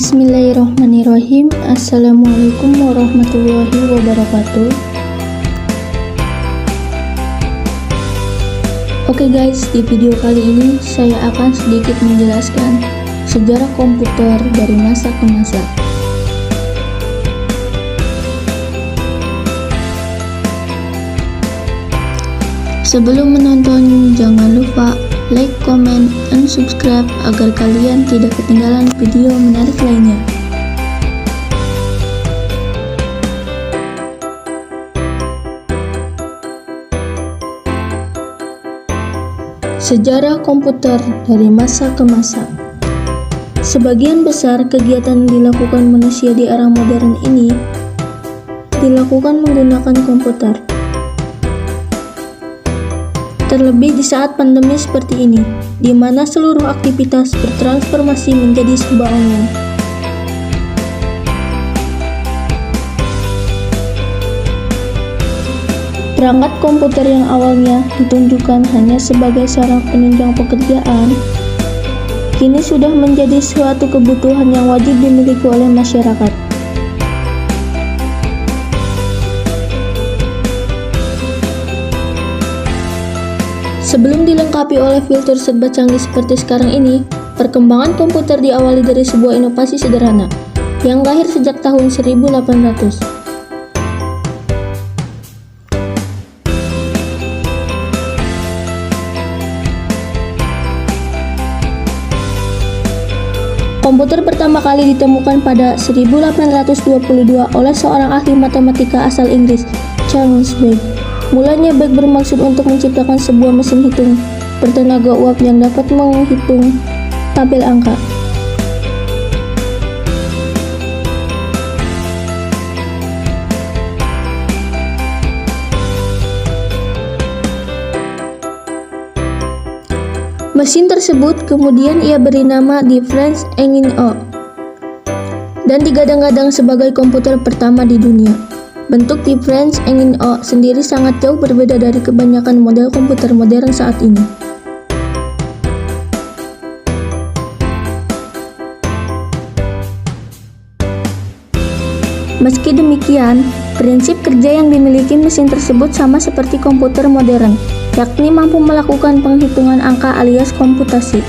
Bismillahirrahmanirrahim. Assalamualaikum warahmatullahi wabarakatuh. Oke guys, di video kali ini saya akan sedikit menjelaskan sejarah komputer dari masa ke masa. Sebelum menonton, jangan lupa like, comment, dan subscribe agar kalian tidak ketinggalan video menarik lainnya. Sejarah komputer dari masa ke masa. Sebagian besar kegiatan yang dilakukan manusia di era modern ini dilakukan menggunakan komputer. Terlebih di saat pandemi seperti ini, di mana seluruh aktivitas bertransformasi menjadi serba online. Perangkat komputer yang awalnya ditunjukkan hanya sebagai sarana penunjang pekerjaan, kini sudah menjadi suatu kebutuhan yang wajib dimiliki oleh masyarakat. Sebelum dilengkapi oleh fitur serba canggih seperti sekarang ini, perkembangan komputer diawali dari sebuah inovasi sederhana yang lahir sejak tahun 1800. Komputer pertama kali ditemukan pada 1822 oleh seorang ahli matematika asal Inggris, Charles Babbage. Mulanya Babbage bermaksud untuk menciptakan sebuah mesin hitung bertenaga uap yang dapat menghitung tabel angka. Mesin tersebut kemudian ia beri nama Die French Engine dan digadang-gadang sebagai komputer pertama di dunia. Bentuk Die French Engine sendiri sangat jauh berbeda dari kebanyakan model komputer modern saat ini. Meski demikian, prinsip kerja yang dimiliki mesin tersebut sama seperti komputer modern, yakni mampu melakukan penghitungan angka alias komputasi.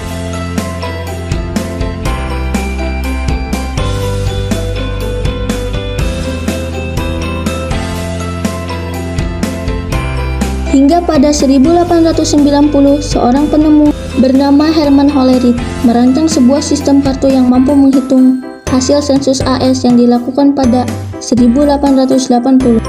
Hingga pada 1890, seorang penemu bernama Hermann Hollerith merancang sebuah sistem kartu yang mampu menghitung hasil sensus AS yang dilakukan pada 1880.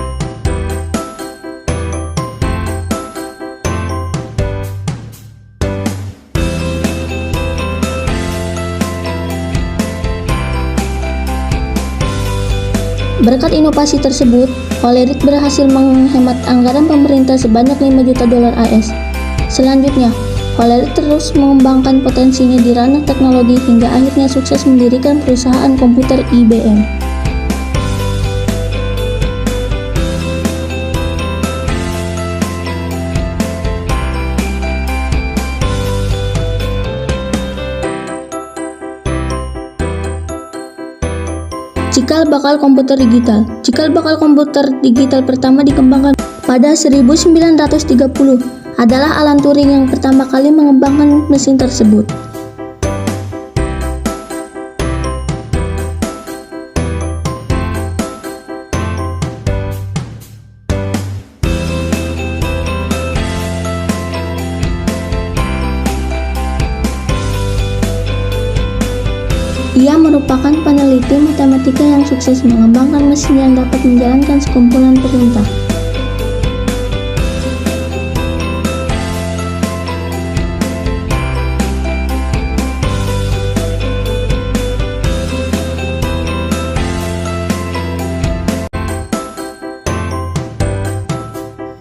Berkat inovasi tersebut, Hollerith berhasil menghemat anggaran pemerintah sebanyak 5 juta dolar AS. Selanjutnya, Hollerith terus mengembangkan potensinya di ranah teknologi hingga akhirnya sukses mendirikan perusahaan komputer IBM. Cikal bakal komputer digital. Cikal bakal komputer digital pertama dikembangkan pada 1930 adalah Alan Turing yang pertama kali mengembangkan mesin tersebut. Ia merupakan peneliti matematika yang sukses mengembangkan mesin yang dapat menjalankan sekumpulan perintah.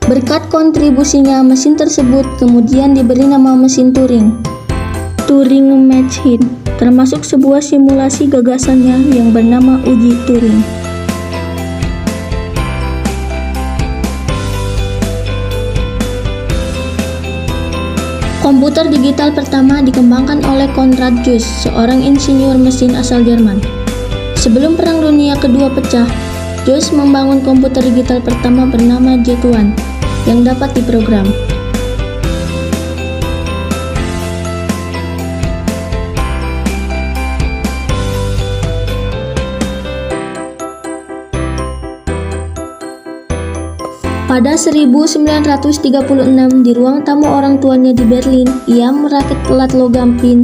Berkat kontribusinya, mesin tersebut kemudian diberi nama mesin Turing, Turing Machine, termasuk sebuah simulasi gagasannya yang bernama uji Turing. Komputer digital pertama dikembangkan oleh Konrad Zuse, seorang insinyur mesin asal Jerman. Sebelum Perang Dunia Kedua pecah, Joyce membangun komputer digital pertama bernama Jet-1 yang dapat diprogram. Pada 1936, di ruang tamu orang tuanya di Berlin, ia merakit pelat logam pin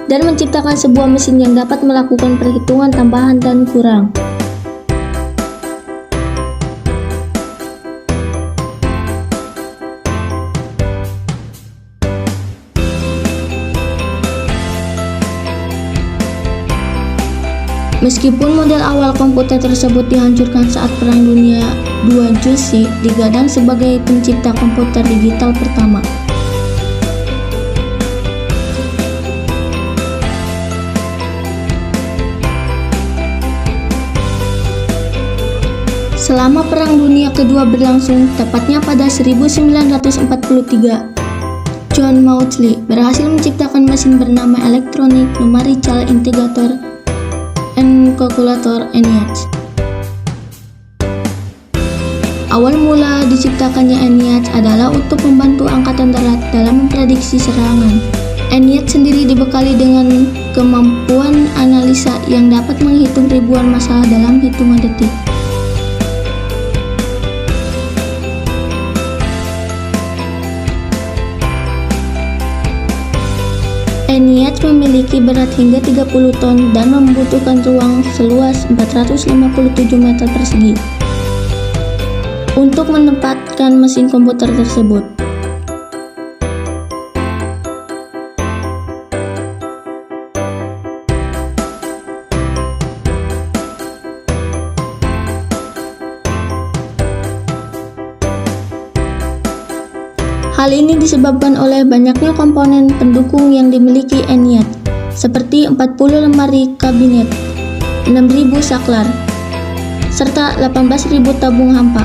dan menciptakan sebuah mesin yang dapat melakukan perhitungan tambahan dan kurang. Meskipun model awal komputer tersebut dihancurkan saat Perang Dunia II, Joyce digadang sebagai pencipta komputer digital pertama. Selama Perang Dunia Kedua berlangsung, tepatnya pada 1943, John Mauchly berhasil menciptakan mesin bernama Electronic Numerical Integrator and Calculator ENIAC. Awal mula diciptakannya ENIAC adalah untuk membantu Angkatan Darat dalam memprediksi serangan. ENIAC sendiri dibekali dengan kemampuan analisa yang dapat menghitung ribuan masalah dalam hitungan detik. ENIAC memiliki berat hingga 30 ton dan membutuhkan ruang seluas 457 meter persegi untuk menempatkan mesin komputer tersebut. Hal ini disebabkan oleh banyaknya komponen pendukung yang dimiliki ENIAC, seperti 40 lemari kabinet, 6.000 saklar, serta 18.000 tabung hampa.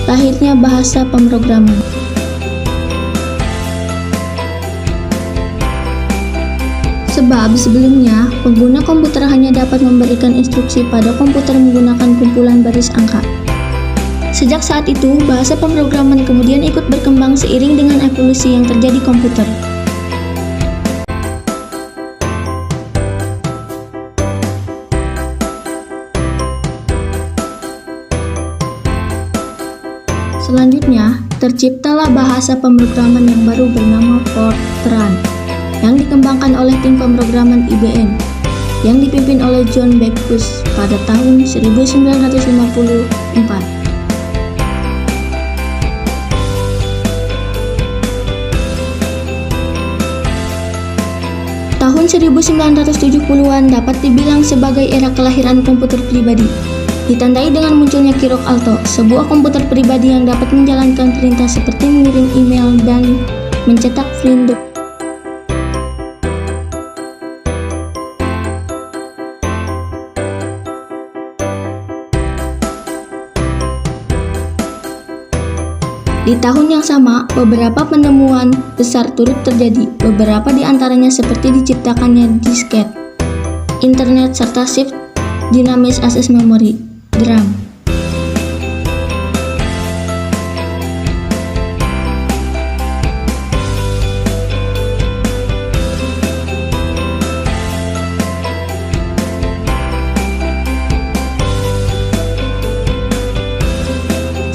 Lahirnya bahasa pemrograman. Sebab sebelumnya, pengguna komputer hanya dapat memberikan instruksi pada komputer menggunakan kumpulan baris angka. Sejak saat itu, bahasa pemrograman kemudian ikut berkembang seiring dengan evolusi yang terjadi komputer. Selanjutnya, terciptalah bahasa pemrograman yang baru bernama Fortran, yang dikembangkan oleh tim pemrograman IBM, yang dipimpin oleh John Backus pada tahun 1954. Tahun 1970-an dapat dibilang sebagai era kelahiran komputer pribadi, ditandai dengan munculnya Kirok Alto, sebuah komputer pribadi yang dapat menjalankan perintah seperti mengirim email dan mencetak print dokumen. Di tahun yang sama, beberapa penemuan besar turut terjadi, beberapa di antaranya seperti diciptakannya disket, internet, serta shift dynamic access memory (DRAM).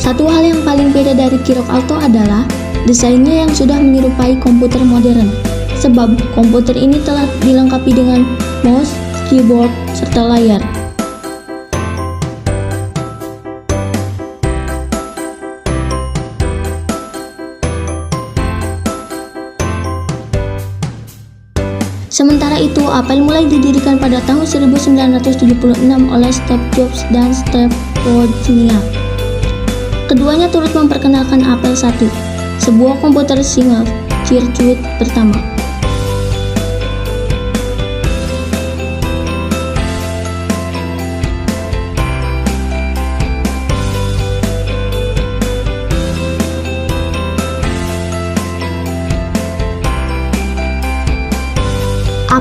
Satu hal yang paling beda dari Kirok Alto adalah desainnya yang sudah menyerupai komputer modern, sebab komputer ini telah dilengkapi dengan mouse, keyboard, serta layar. Sementara itu, Apple mulai didirikan pada tahun 1976 oleh Steve Jobs dan Steve Wozniak. Keduanya turut memperkenalkan Apple I, sebuah komputer single circuit pertama.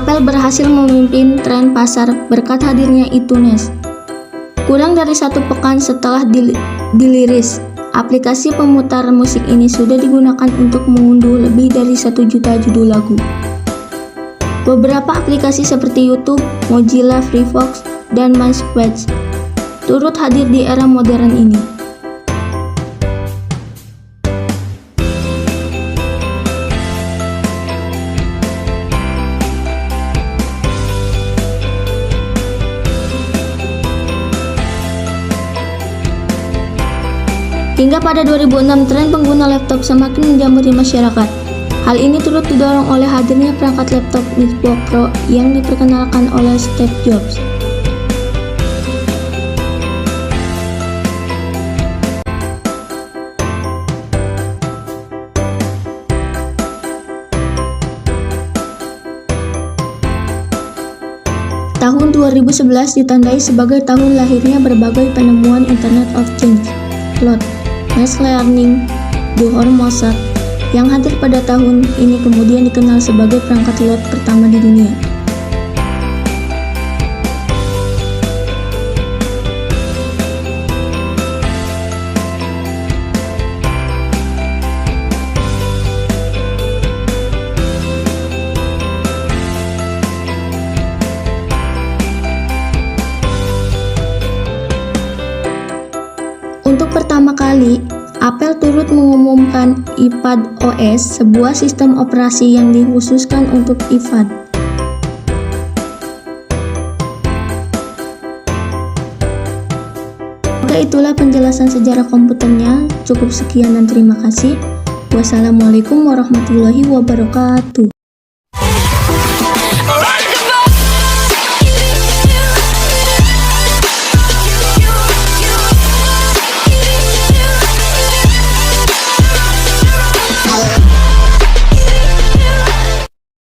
Apple berhasil memimpin tren pasar berkat hadirnya iTunes. Kurang dari 1 pekan setelah dirilis, aplikasi pemutar musik ini sudah digunakan untuk mengunduh lebih dari 1 juta judul lagu. Beberapa aplikasi seperti YouTube, Mozilla Firefox, dan MySpace turut hadir di era modern ini. Hingga pada 2006, tren pengguna laptop semakin menjamur di masyarakat. Hal ini turut didorong oleh hadirnya perangkat laptop MacBook Pro yang diperkenalkan oleh Steve Jobs. Tahun 2011 ditandai sebagai tahun lahirnya berbagai penemuan Internet of Things, cloud, machine learning, Bohr Mozart, yang hadir pada tahun ini kemudian dikenal sebagai perangkat cloud pertama di dunia. Untuk pertama kali, Apple turut mengumumkan iPadOS, sebuah sistem operasi yang dikhususkan untuk iPad. Oke, itulah penjelasan sejarah komputernya. Cukup sekian dan terima kasih. Wassalamualaikum warahmatullahi wabarakatuh.